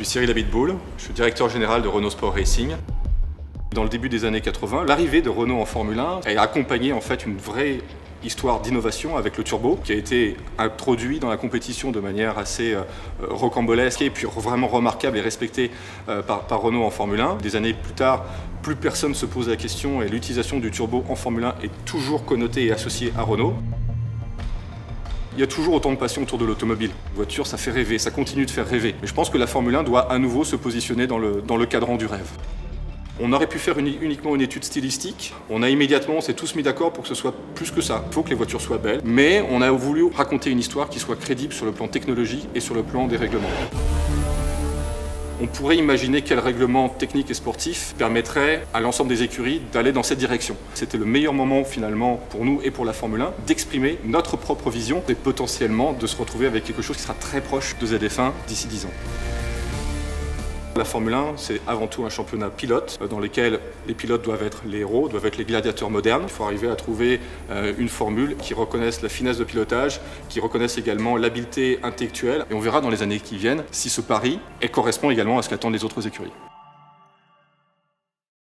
suis Cyril Abitboul, je suis directeur général de Renault Sport Racing. Dans le début des années 80, l'arrivée de Renault en Formule 1 a accompagné en fait une vraie histoire d'innovation avec le turbo qui a été introduit dans la compétition de manière assez rocambolesque et puis vraiment remarquable et respecté par Renault en Formule 1. Des années plus tard, plus personne se pose la question et l'utilisation du turbo en Formule 1 est toujours connotée et associée à Renault. Il y a toujours autant de passion autour de l'automobile. La voiture, ça fait rêver, ça continue de faire rêver. Mais je pense que la Formule 1 doit à nouveau se positionner dans le cadran du rêve. On aurait pu faire uniquement une étude stylistique. On s'est tous mis d'accord pour que ce soit plus que ça. Il faut que les voitures soient belles, mais on a voulu raconter une histoire qui soit crédible sur le plan technologie et sur le plan des règlements. On pourrait imaginer quel règlement technique et sportif permettrait à l'ensemble des écuries d'aller dans cette direction. C'était le meilleur moment finalement pour nous et pour la Formule 1 d'exprimer notre propre vision et potentiellement de se retrouver avec quelque chose qui sera très proche de ZF1 d'ici 10 ans. La Formule 1, c'est avant tout un championnat pilote dans lequel les pilotes doivent être les héros, doivent être les gladiateurs modernes. Il faut arriver à trouver une formule qui reconnaisse la finesse de pilotage, qui reconnaisse également l'habileté intellectuelle. Et on verra dans les années qui viennent si ce pari correspond également à ce qu'attendent les autres écuries.